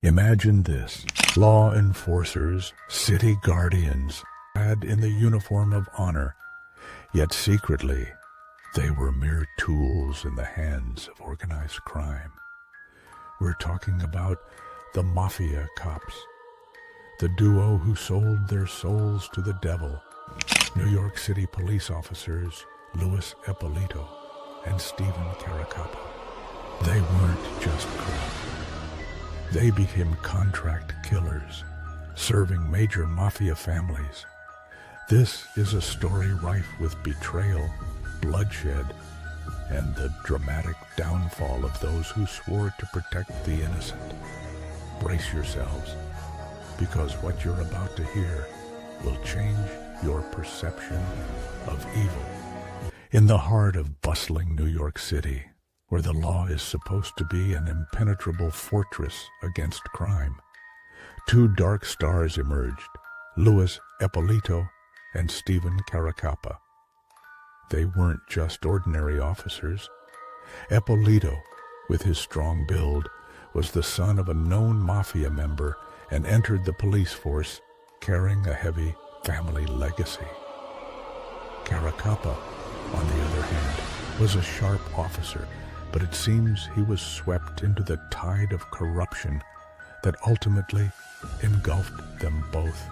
Imagine this: law enforcers, city guardians, clad in the uniform of honor, yet secretly they were mere tools in the hands of organized crime. We're talking about the Mafia Cops, the duo who sold their souls to the devil. New York City police officers Louis Eppolito and Stephen Caracappa. They weren't just corrupt. They became contract killers, serving major mafia families. This is a story rife with betrayal, bloodshed, and the dramatic downfall of those who swore to protect the innocent. Brace yourselves, because what you're about to hear will change your perception of evil. In the heart of bustling New York City, where the law is supposed to be an impenetrable fortress against crime, two dark stars emerged: Louis Eppolito and Stephen Caracappa. They weren't just ordinary officers. Eppolito, with his strong build, was the son of a known mafia member and entered the police force carrying a heavy family legacy. Caracappa, on the other hand, was a sharp officer, but it seems he was swept into the tide of corruption that ultimately engulfed them both.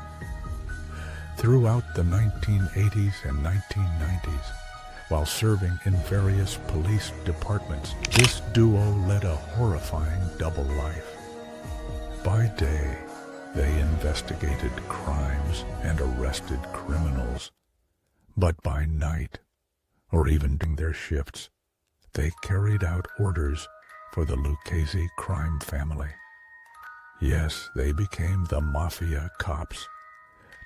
Throughout the 1980s and 1990s, while serving in various police departments, this duo led a horrifying double life. By day, they investigated crimes and arrested criminals. But by night, or even during their shifts, they carried out orders for the Lucchese crime family. Yes, they became the Mafia Cops,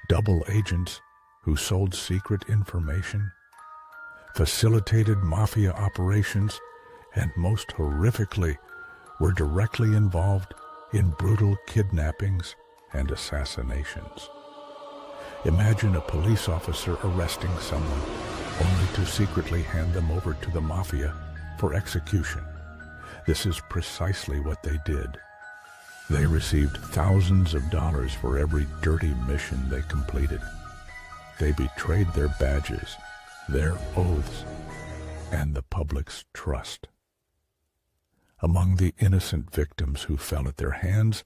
double agents who sold secret information, facilitated mafia operations, and most horrifically, were directly involved in brutal kidnappings and assassinations. Imagine a police officer arresting someone only to secretly hand them over to the mafia for execution. This is precisely what they did. They received thousands of dollars for every dirty mission they completed. They betrayed their badges, their oaths, and the public's trust. Among the innocent victims who fell at their hands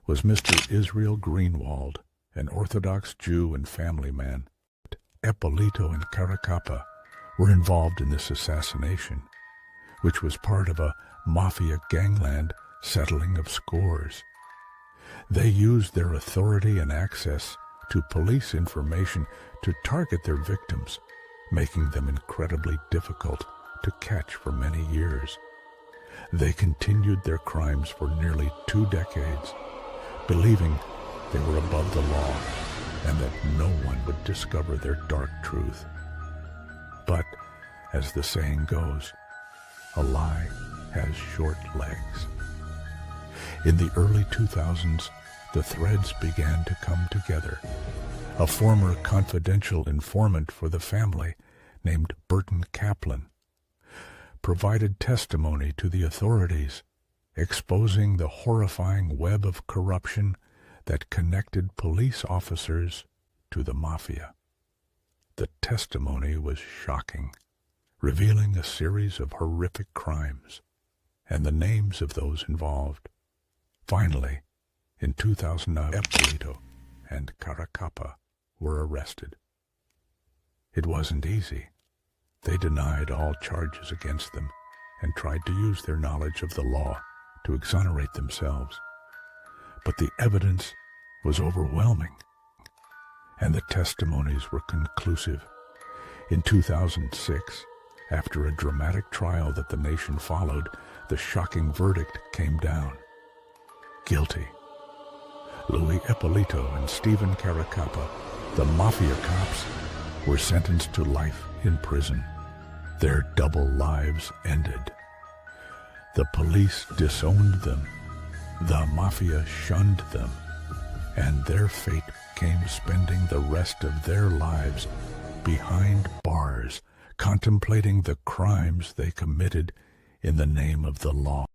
was Mr. Israel Greenwald, an Orthodox Jew and family man. Eppolito and Caracappa were involved in this assassination, which was part of a mafia gangland settling of scores. They used their authority and access to police information to target their victims, making them incredibly difficult to catch for many years. They continued their crimes for nearly 2 decades, believing they were above the law and that no one would discover their dark truth. But, as the saying goes, a lie has short legs. In the early 2000s, the threads began to come together. A former confidential informant for the family, named Burton Kaplan, provided testimony to the authorities, exposing the horrifying web of corruption that connected police officers to the mafia. The testimony was shocking, revealing a series of horrific crimes and the names of those involved. Finally, in 2009, Eppolito and Caracappa were arrested. It wasn't easy. They denied all charges against them and tried to use their knowledge of the law to exonerate themselves. But the evidence was overwhelming, and the testimonies were conclusive. In 2006, after a dramatic trial that the nation followed, the shocking verdict came down: guilty. Louis Eppolito and Stephen Caracappa, the Mafia Cops, were sentenced to life in prison. Their double lives ended. The police disowned them, the mafia shunned them, and their fate came spending the rest of their lives behind bars, contemplating the crimes they committed in the name of the law.